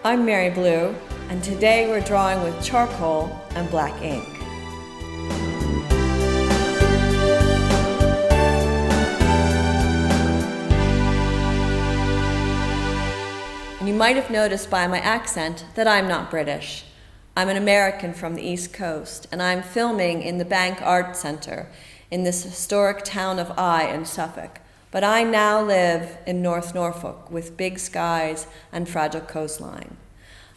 I'm Mary Blue, and today we're drawing with charcoal and black ink. And you might have noticed by my accent that I'm not British. I'm an American from the East Coast, and I'm filming in the Bank Art Center in this historic town of Eye in Suffolk. But I now live in North Norfolk with big skies and fragile coastline.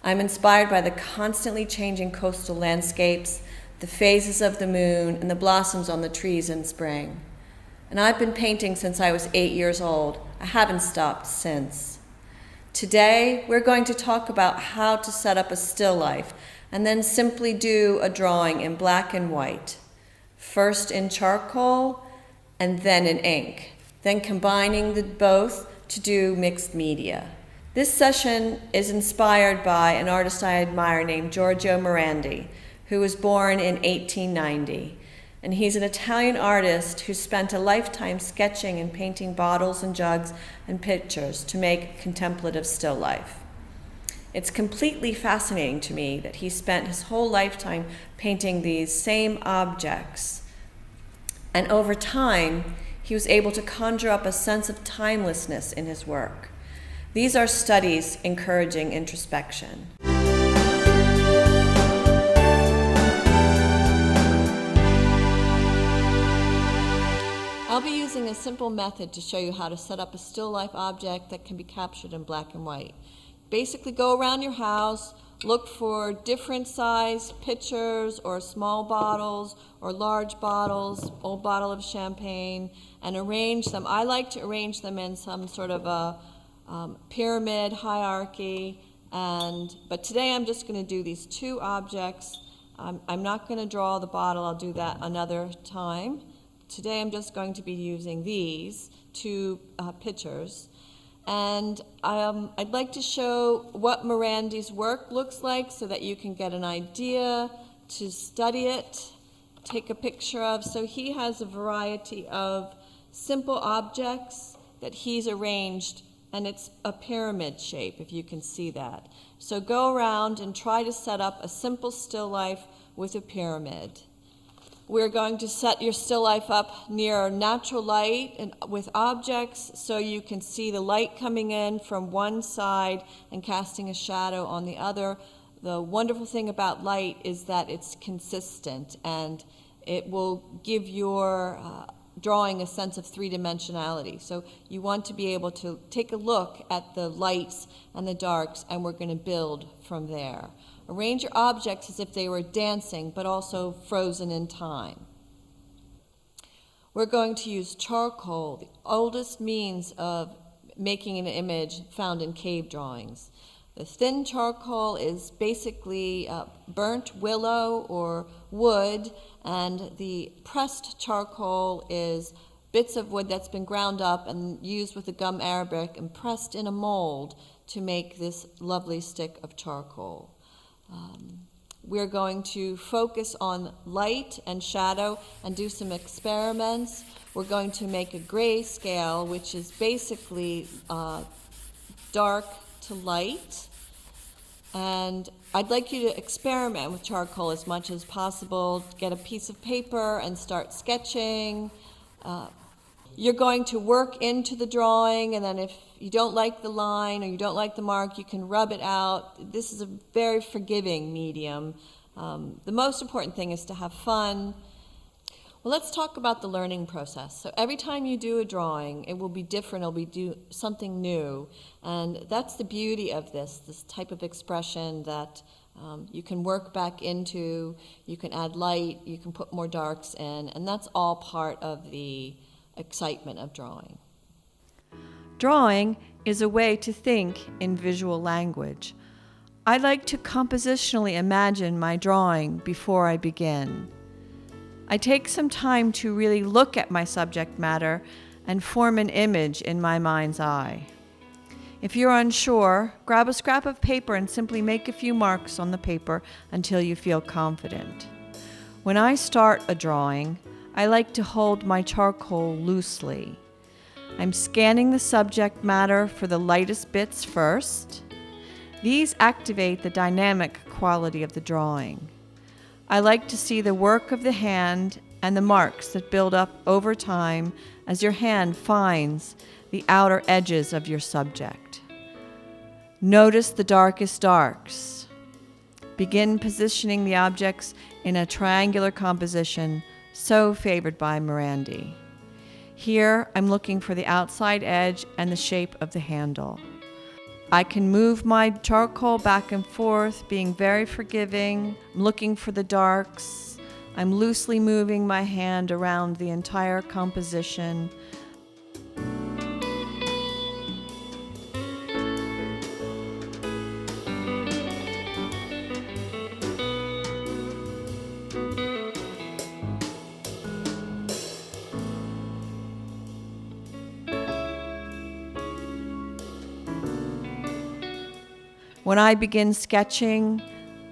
I'm inspired by the constantly changing coastal landscapes, the phases of the moon, and the blossoms on the trees in spring. And I've been painting since I was 8 years old. I haven't stopped since. Today, we're going to talk about how to set up a still life and then simply do a drawing in black and white. First in charcoal and then in ink. Then combining the both to do mixed media. This session is inspired by an artist I admire named Giorgio Morandi, who was born in 1890. And he's an Italian artist who spent a lifetime sketching and painting bottles and jugs and pictures to make contemplative still life. It's completely fascinating to me that he spent his whole lifetime painting these same objects. And over time, he was able to conjure up a sense of timelessness in his work. These are studies encouraging introspection. I'll be using a simple method to show you how to set up a still life object that can be captured in black and white. Basically, go around your house, look for different size pitchers or small bottles or large bottles, old bottle of champagne, and arrange them. I like to arrange them in some sort of a pyramid hierarchy, but today I'm just going to do these two objects. I'm not going to draw the bottle, I'll do that another time. Today I'm just going to be using these two pitchers. And I'd like to show what Morandi's work looks like so that you can get an idea to study it, take a picture of. So he has a variety of simple objects that he's arranged, and it's a pyramid shape, if you can see that. So go around and try to set up a simple still life with a pyramid. We're going to set your still life up near natural light and with objects so you can see the light coming in from one side and casting a shadow on the other. The wonderful thing about light is that it's consistent and it will give your drawing a sense of three-dimensionality. So you want to be able to take a look at the lights and the darks, and we're going to build from there. Arrange your objects as if they were dancing, but also frozen in time. We're going to use charcoal, the oldest means of making an image found in cave drawings. The thin charcoal is basically burnt willow or wood, and the pressed charcoal is bits of wood that's been ground up and used with a gum arabic and pressed in a mold to make this lovely stick of charcoal. We're going to focus on light and shadow and do some experiments. We're going to make a gray scale, which is basically dark to light. And I'd like you to experiment with charcoal as much as possible. Get a piece of paper and start sketching. You're going to work into the drawing, and then if you don't like the line or you don't like the mark, you can rub it out. This is a very forgiving medium. The most important thing is to have fun. Well, let's talk about the learning process. So every time you do a drawing, it will be different, it'll be something new. And that's the beauty of this type of expression that you can work back into, you can add light, you can put more darks in, and that's all part of the excitement of drawing. Drawing is a way to think in visual language. I like to compositionally imagine my drawing before I begin. I take some time to really look at my subject matter and form an image in my mind's eye. If you're unsure, grab a scrap of paper and simply make a few marks on the paper until you feel confident. When I start a drawing, I like to hold my charcoal loosely. I'm scanning the subject matter for the lightest bits first. These activate the dynamic quality of the drawing. I like to see the work of the hand and the marks that build up over time as your hand finds the outer edges of your subject. Notice the darkest darks. Begin positioning the objects in a triangular composition so favored by Morandi. Here, I'm looking for the outside edge and the shape of the handle. I can move my charcoal back and forth, being very forgiving. I'm looking for the darks. I'm loosely moving my hand around the entire composition. When I begin sketching,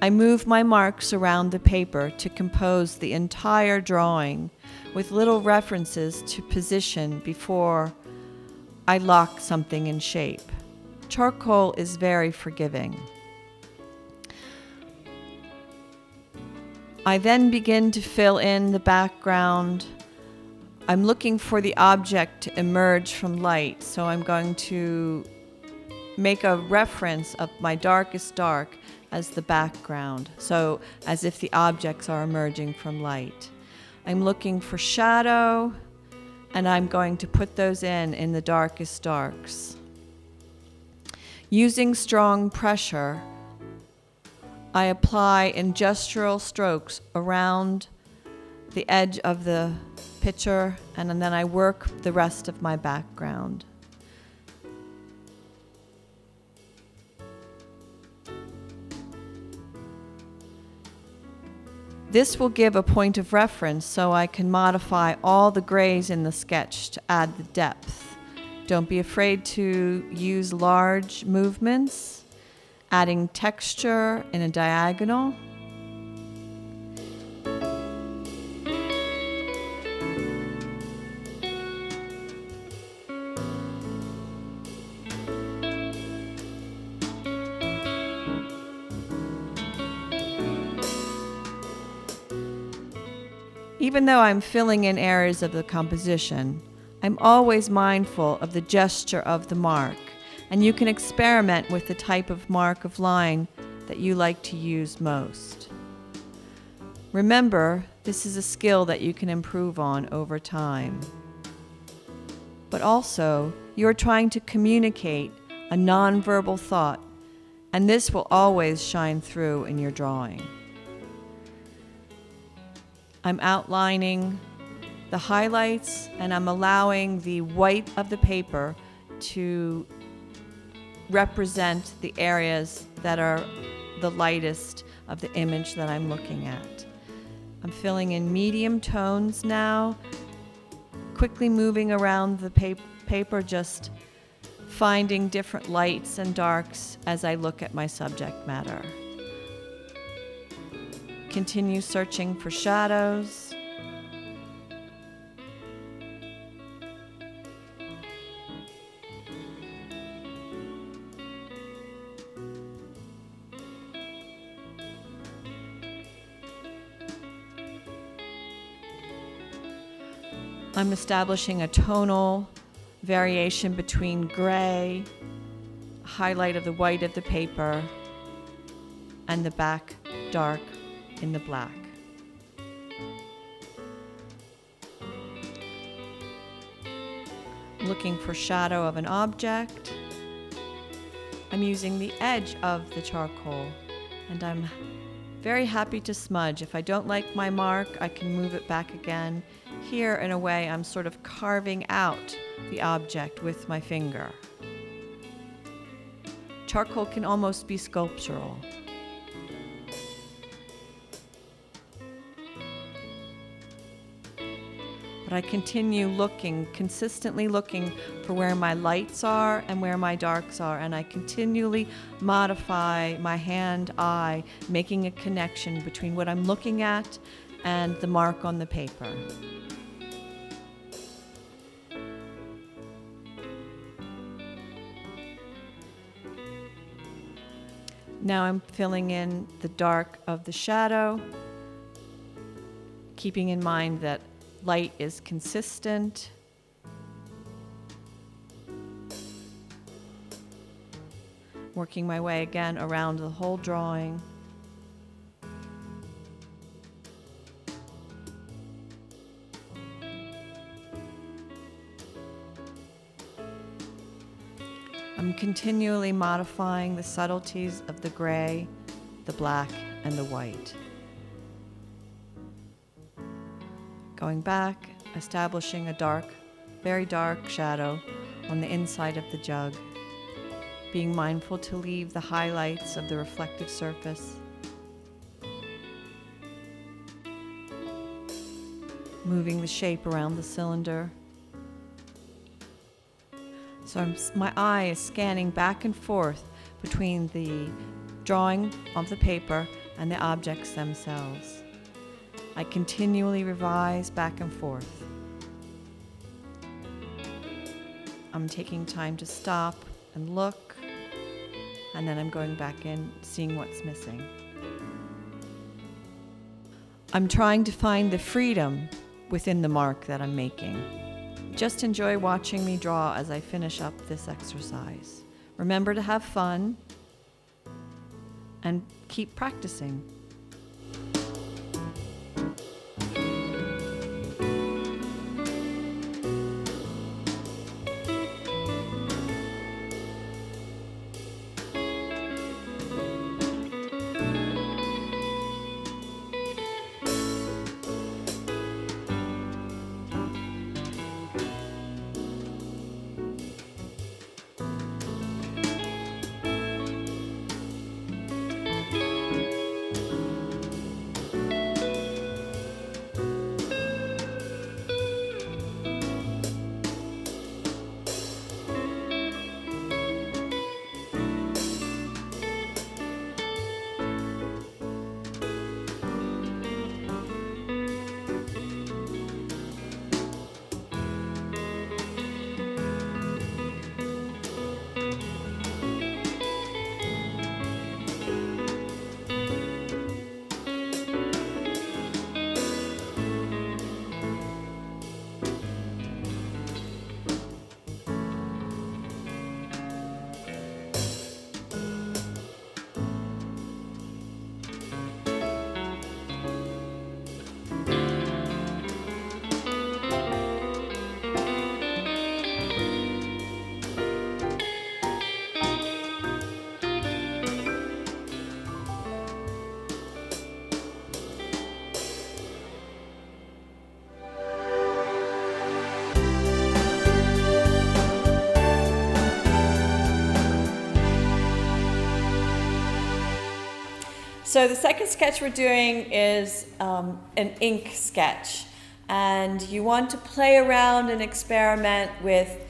I move my marks around the paper to compose the entire drawing with little references to position before I lock something in shape. Charcoal is very forgiving. I then begin to fill in the background. I'm looking for the object to emerge from light, so I'm going to make a reference of my darkest dark as the background, so as if the objects are emerging from light. I'm looking for shadow, and I'm going to put those in the darkest darks. Using strong pressure, I apply in gestural strokes around the edge of the picture, and then I work the rest of my background. This will give a point of reference so I can modify all the grays in the sketch to add the depth. Don't be afraid to use large movements, adding texture in a diagonal. Even though I'm filling in areas of the composition, I'm always mindful of the gesture of the mark, and you can experiment with the type of mark of line that you like to use most. Remember, this is a skill that you can improve on over time. But also, you're trying to communicate a nonverbal thought, and this will always shine through in your drawing. I'm outlining the highlights, and I'm allowing the white of the paper to represent the areas that are the lightest of the image that I'm looking at. I'm filling in medium tones now, quickly moving around the paper, just finding different lights and darks as I look at my subject matter. Continue searching for shadows. I'm establishing a tonal variation between gray, highlight of the white of the paper, and the back dark in the black. Looking for shadow of an object. I'm using the edge of the charcoal, and I'm very happy to smudge. If I don't like my mark, I can move it back again. Here, in a way, I'm sort of carving out the object with my finger. Charcoal can almost be sculptural. But I continue looking, consistently looking for where my lights are and where my darks are, and I continually modify my hand-eye, making a connection between what I'm looking at and the mark on the paper. Now I'm filling in the dark of the shadow, keeping in mind that light is consistent. Working my way again around the whole drawing. I'm continually modifying the subtleties of the gray, the black, and the white. Going back, establishing a dark, very dark shadow on the inside of the jug, being mindful to leave the highlights of the reflective surface. Moving the shape around the cylinder. So my eye is scanning back and forth between the drawing of the paper and the objects themselves. I continually revise back and forth. I'm taking time to stop and look, and then I'm going back in, seeing what's missing. I'm trying to find the freedom within the mark that I'm making. Just enjoy watching me draw as I finish up this exercise. Remember to have fun and keep practicing. So the second sketch we're doing is an ink sketch, and you want to play around and experiment with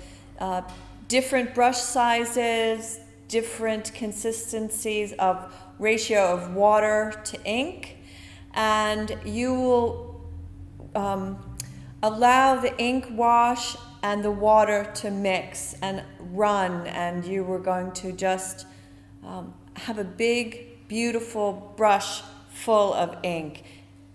different brush sizes, different consistencies of ratio of water to ink, and you will allow the ink wash and the water to mix and run, and you were going to just have a big, beautiful brush full of ink.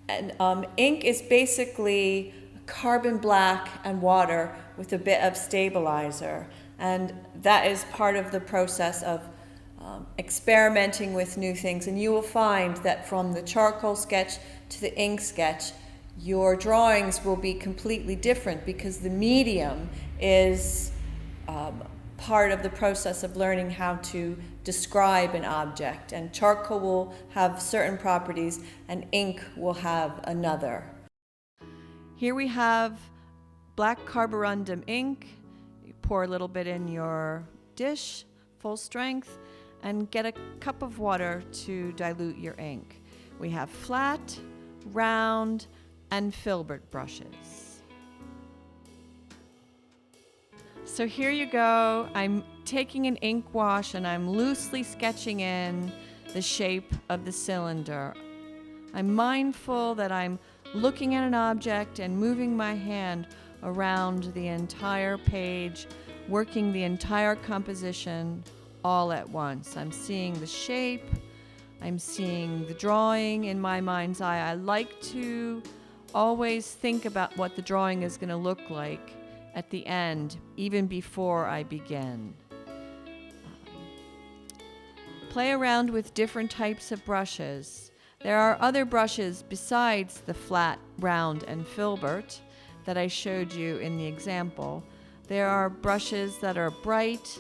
And ink is basically carbon black and water with a bit of stabilizer, and that is part of the process of experimenting with new things. And you will find that from the charcoal sketch to the ink sketch, your drawings will be completely different because the medium is part of the process of learning how to describe an object, and charcoal will have certain properties and ink will have another. Here we have black carborundum ink. You pour a little bit in your dish, full strength, and get a cup of water to dilute your ink. We have flat, round, and filbert brushes. So here you go. I'm taking an ink wash and I'm loosely sketching in the shape of the cylinder. I'm mindful that I'm looking at an object and moving my hand around the entire page, working the entire composition all at once. I'm seeing the shape, I'm seeing the drawing in my mind's eye. I like to always think about what the drawing is going to look like at the end, even before I begin. Play around with different types of brushes. There are other brushes besides the flat, round, and filbert that I showed you in the example. There are brushes that are bright,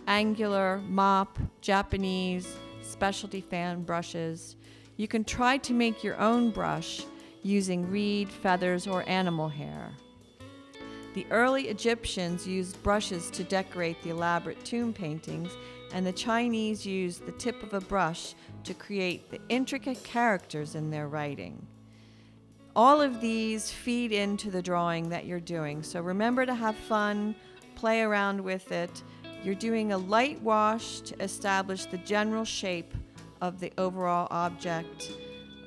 angular, mop, Japanese, specialty fan brushes. You can try to make your own brush using reed, feathers, or animal hair. The early Egyptians used brushes to decorate the elaborate tomb paintings, and the Chinese used the tip of a brush to create the intricate characters in their writing. All of these feed into the drawing that you're doing, so remember to have fun, play around with it. You're doing a light wash to establish the general shape of the overall object,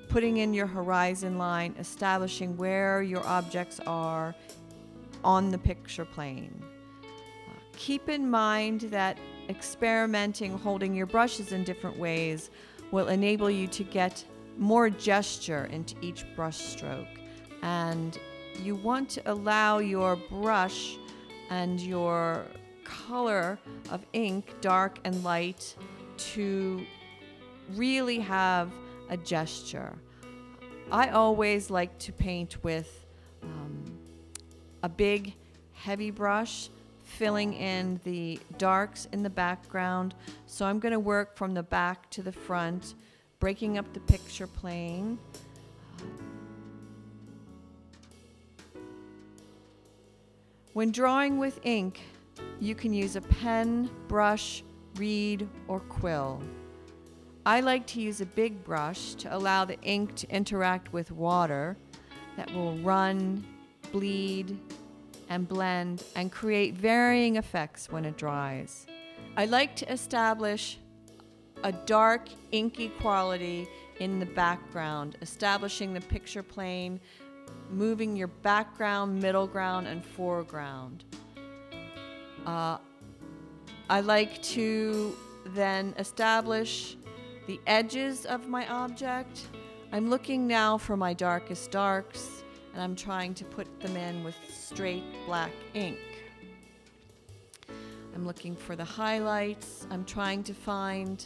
putting in your horizon line, establishing where your objects are on the picture plane. Keep in mind that experimenting, holding your brushes in different ways will enable you to get more gesture into each brush stroke. And you want to allow your brush and your color of ink, dark and light, to really have a gesture. I always like to paint with a big, heavy brush, filling in the darks in the background. So I'm going to work from the back to the front, breaking up the picture plane. When drawing with ink, you can use a pen, brush, reed, or quill. I like to use a big brush to allow the ink to interact with water that will run, bleed, and blend and create varying effects when it dries. I like to establish a dark, inky quality in the background, establishing the picture plane, moving your background, middle ground, and foreground. I like to then establish the edges of my object. I'm looking now for my darkest darks, and I'm trying to put them in with straight black ink. I'm looking for the highlights. I'm trying to find,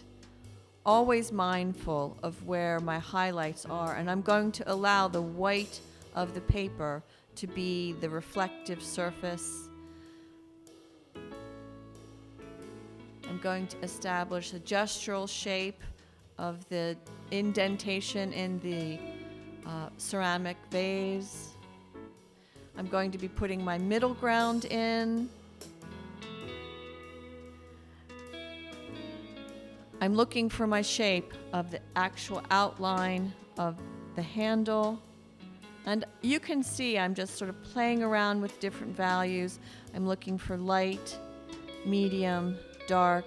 always mindful of where my highlights are, and I'm going to allow the white of the paper to be the reflective surface. I'm going to establish a gestural shape of the indentation in the ceramic vase. I'm going to be putting my middle ground in. I'm looking for my shape of the actual outline of the handle. And you can see I'm just sort of playing around with different values. I'm looking for light, medium, dark.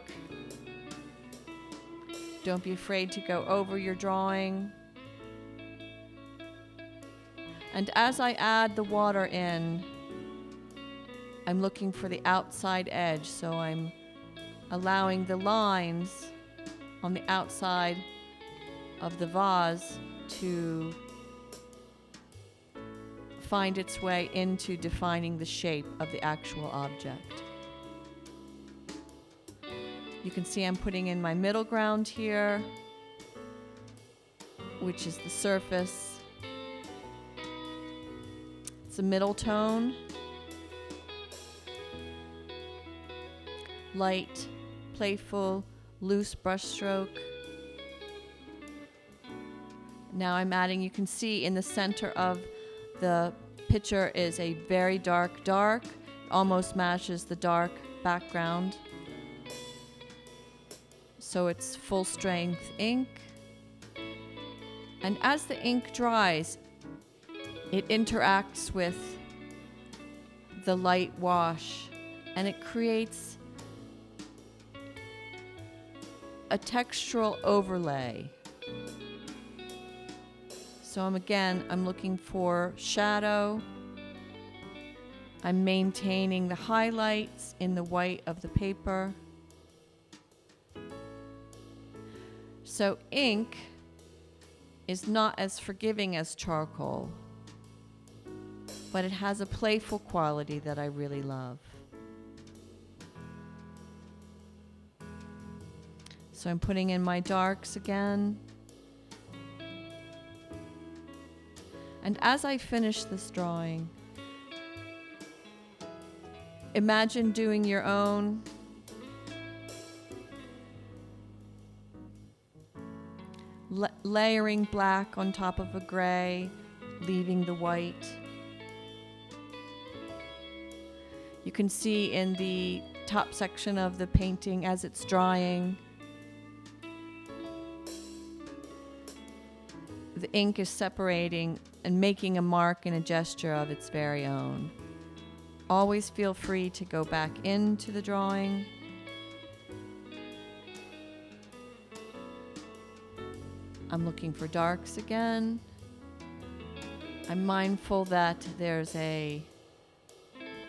Don't be afraid to go over your drawing. And as I add the water in, I'm looking for the outside edge, so I'm allowing the lines on the outside of the vase to find its way into defining the shape of the actual object. You can see I'm putting in my middle ground here, which is the surface. It's a middle tone, light, playful, loose brush stroke. Now I'm adding, you can see in the center of the picture is a very dark, almost matches the dark background. So it's full strength ink. And as the ink dries, it interacts with the light wash and it creates a textural overlay. So I'm looking for shadow. I'm maintaining the highlights in the white of the paper. So ink is not as forgiving as charcoal, but it has a playful quality that I really love. So I'm putting in my darks again. And as I finish this drawing, imagine doing your own. Layering black on top of a gray, leaving the white. You can see in the top section of the painting as it's drying, the ink is separating and making a mark and a gesture of its very own. Always feel free to go back into the drawing. I'm looking for darks again. I'm mindful that there's a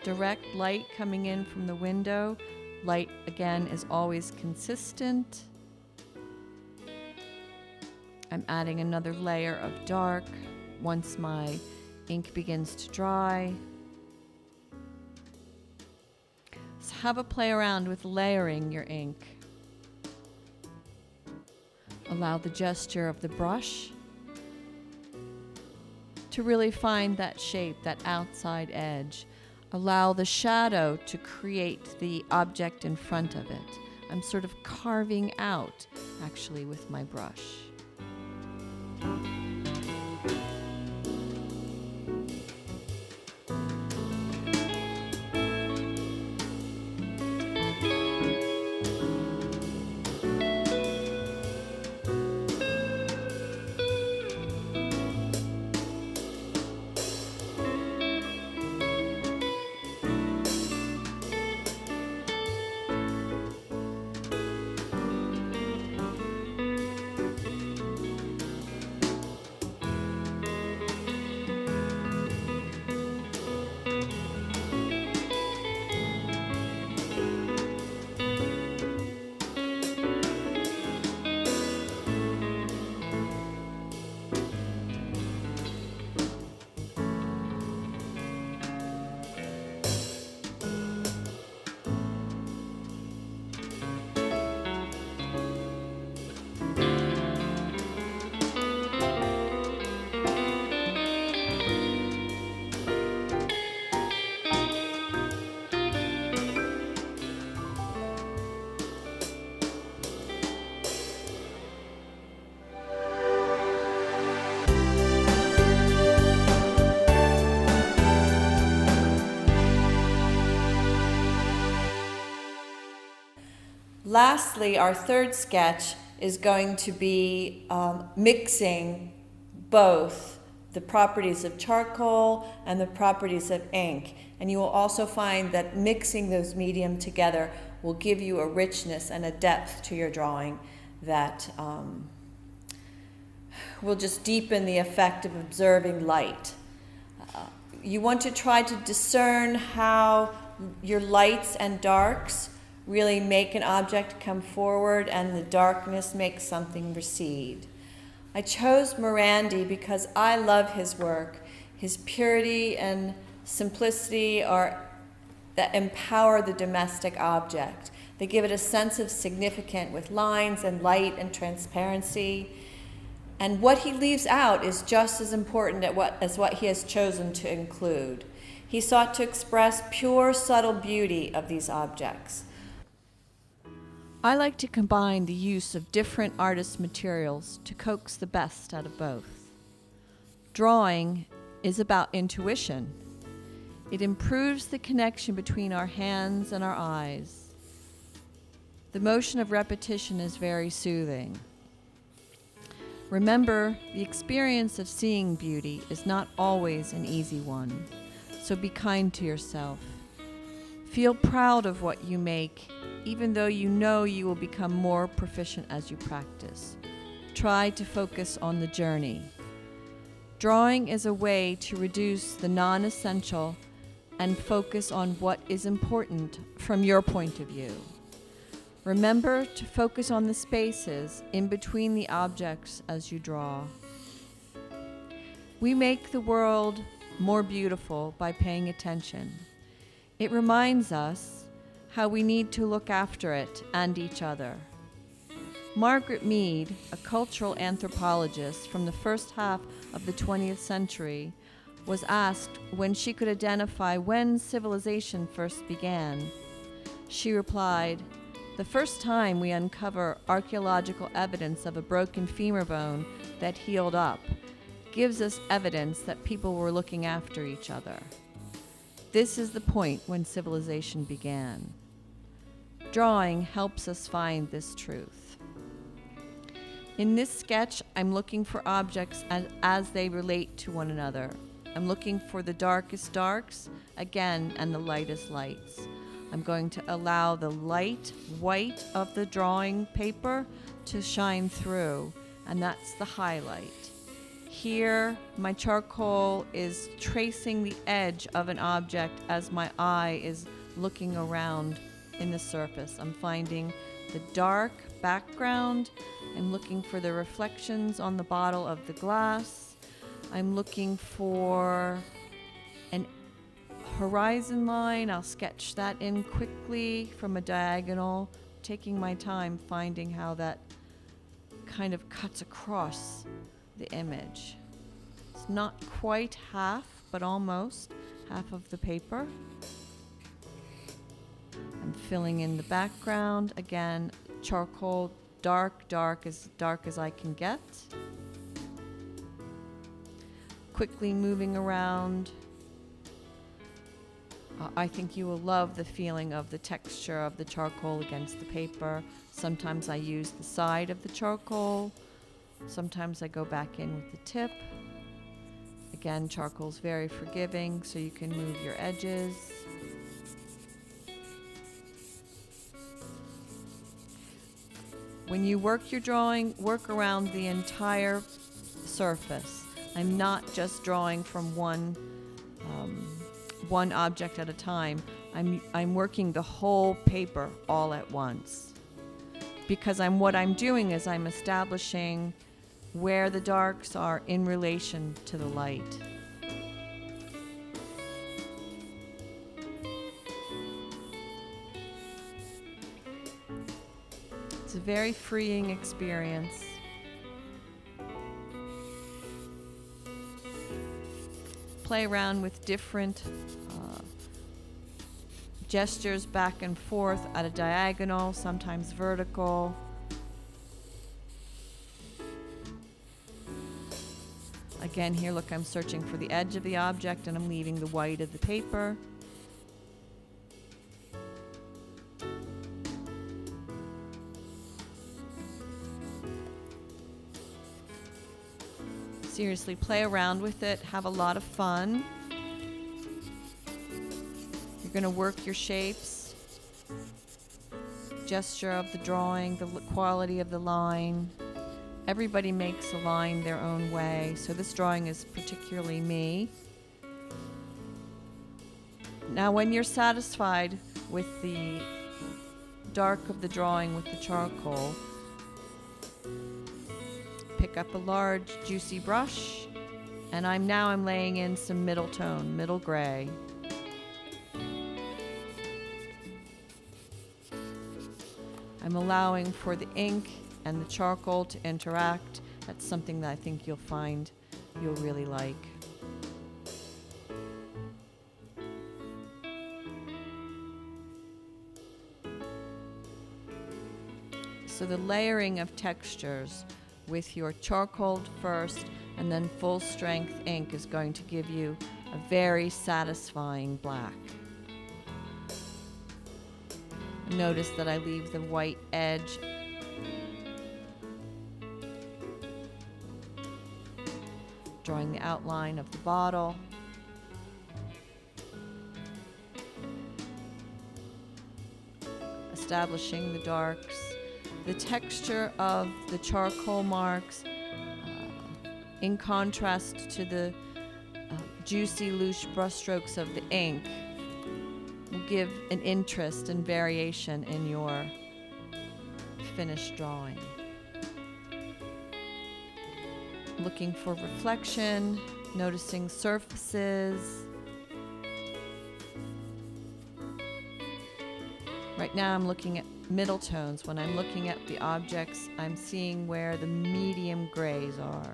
direct light coming in from the window. Light, again, is always consistent. I'm adding another layer of dark once my ink begins to dry. So have a play around with layering your ink. Allow the gesture of the brush to really find that shape, that outside edge. Allow the shadow to create the object in front of it. I'm sort of carving out, actually, with my brush. Lastly, our third sketch is going to be mixing both the properties of charcoal and the properties of ink. And you will also find that mixing those medium together will give you a richness and a depth to your drawing that will just deepen the effect of observing light. You want to try to discern how your lights and darks really make an object come forward and the darkness makes something recede. I chose Morandi because I love his work. His purity and simplicity that empower the domestic object. They give it a sense of significance with lines and light and transparency. And what he leaves out is just as important as what he has chosen to include. He sought to express pure, subtle beauty of these objects. I like to combine the use of different artist materials to coax the best out of both. Drawing is about intuition. It improves the connection between our hands and our eyes. The motion of repetition is very soothing. Remember, the experience of seeing beauty is not always an easy one, so be kind to yourself. Feel proud of what you make, even though you know you will become more proficient as you practice. Try to focus on the journey. Drawing is a way to reduce the non-essential and focus on what is important from your point of view. Remember to focus on the spaces in between the objects as you draw. We make the world more beautiful by paying attention. It reminds us how we need to look after it and each other. Margaret Mead, a cultural anthropologist from the first half of the 20th century, was asked when she could identify when civilization first began. She replied, "The first time we uncover archaeological evidence of a broken femur bone that healed up gives us evidence that people were looking after each other. This is the point when civilization began." Drawing helps us find this truth. In this sketch, I'm looking for objects as they relate to one another. I'm looking for the darkest darks, again, and the lightest lights. I'm going to allow the light white of the drawing paper to shine through, and that's the highlight. Here, my charcoal is tracing the edge of an object as my eye is looking around in the surface. I'm finding the dark background. I'm looking for the reflections on the bottle of the glass. I'm looking for an horizon line. I'll sketch that in quickly from a diagonal, taking my time finding how that kind of cuts across the image. It's not quite half, but almost half of the paper. I'm filling in the background. Again, charcoal, dark as I can get. Quickly moving around. I think you will love the feeling of the texture of the charcoal against the paper. Sometimes I use the side of the charcoal. Sometimes I go back in with the tip. Again, charcoal's very forgiving, so you can move your edges. When you work your drawing, work around the entire surface. I'm not just drawing from one object at a time. I'm working the whole paper all at once. Because what I'm doing is I'm establishing where the darks are in relation to the light. It's a very freeing experience. Play around with different gestures back and forth at a diagonal, sometimes vertical. Again, here, look, I'm searching for the edge of the object and I'm leaving the white of the paper. Seriously, play around with it, have a lot of fun. You're going to work your shapes, gesture of the drawing, the quality of the line. Everybody makes a line their own way, so this drawing is particularly me. Now, when you're satisfied with the dark of the drawing with the charcoal, pick up a large, juicy brush, and I'm laying in some middle tone, middle gray. I'm allowing for the ink and the charcoal to interact. That's something that I think you'll find you'll really like. So the layering of textures with your charcoal first and then full strength ink is going to give you a very satisfying black. Notice that I leave the white edge drawing the outline of the bottle. Establishing the darks. The texture of the charcoal marks in contrast to the juicy, loose brushstrokes of the ink will give an interest and variation in your finished drawing. Looking for reflection, noticing surfaces. Right now I'm looking at middle tones. When I'm looking at the objects, I'm seeing where the medium grays are.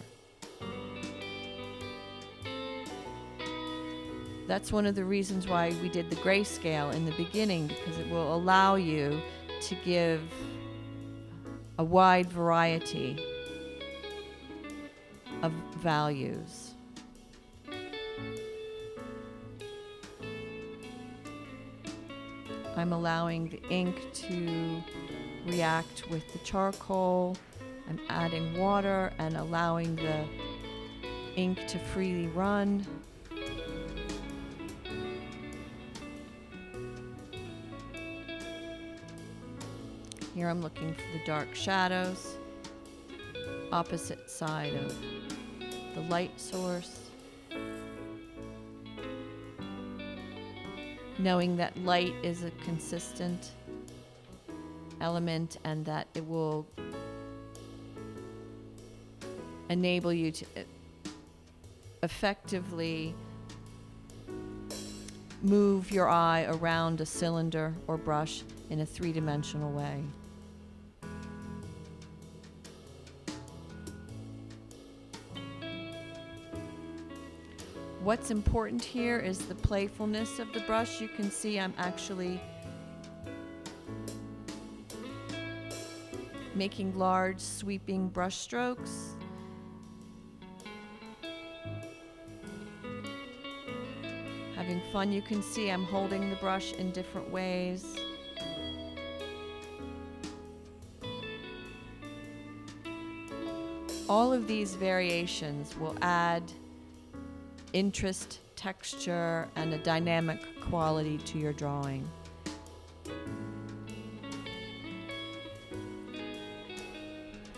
That's one of the reasons why we did the grayscale in the beginning, because it will allow you to give a wide variety of values. I'm allowing the ink to react with the charcoal. I'm adding water and allowing the ink to freely run. Here I'm looking for the dark shadows, opposite side of the light source. Knowing that light is a consistent element and that it will enable you to effectively move your eye around a cylinder or brush in a three-dimensional way. What's important here is the playfulness of the brush. You can see I'm actually making large sweeping brush strokes. Having fun. You can see I'm holding the brush in different ways. All of these variations will add interest, texture, and a dynamic quality to your drawing.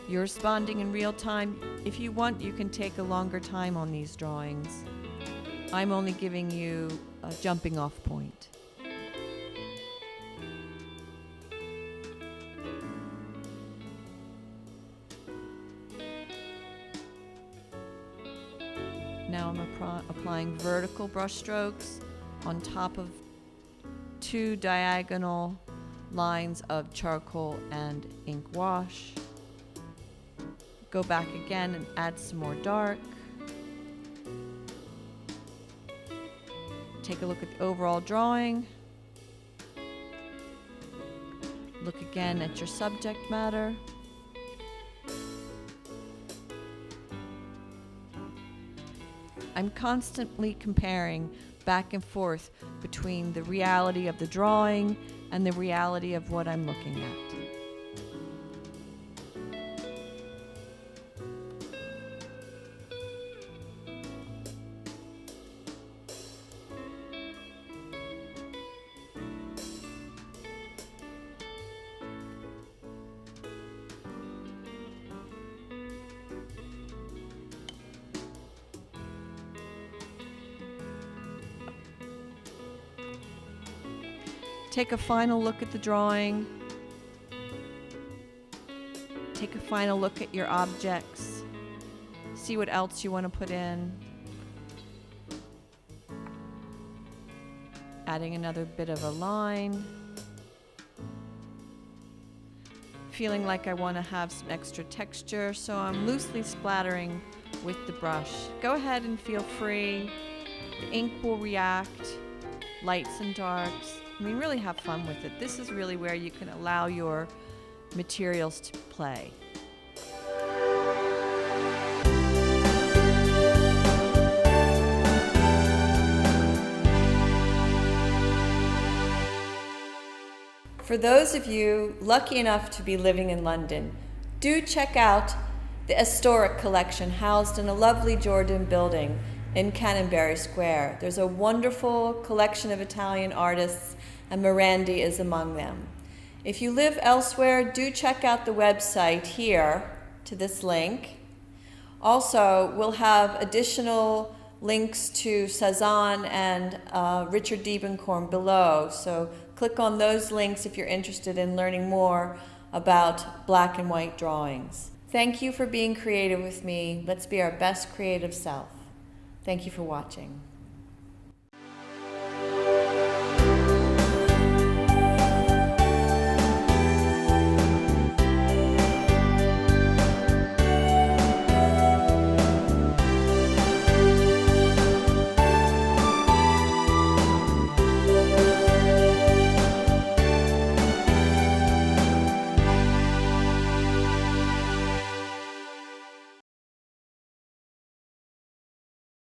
You're responding in real time. If you want, you can take a longer time on these drawings. I'm only giving you a jumping off point. Now I'm applying vertical brush strokes on top of two diagonal lines of charcoal and ink wash. Go back again and add some more dark. Take a look at the overall drawing. Look again at your subject matter. I'm constantly comparing back and forth between the reality of the drawing and the reality of what I'm looking at. Take a final look at the drawing. Take a final look at your objects. See what else you want to put in. Adding another bit of a line. Feeling like I want to have some extra texture, so I'm loosely splattering with the brush. Go ahead and feel free. The ink will react, lights and darks. I mean, really have fun with it. This is really where you can allow your materials to play. For those of you lucky enough to be living in London, do check out the historic collection housed in a lovely Georgian building in Canonbury Square. There's a wonderful collection of Italian artists, and Morandi is among them. If you live elsewhere, do check out the website here to this link. Also, we'll have additional links to Cezanne and Richard Deibenkorn below, so click on those links if you're interested in learning more about black and white drawings. Thank you for being creative with me. Let's be our best creative self. Thank you for watching.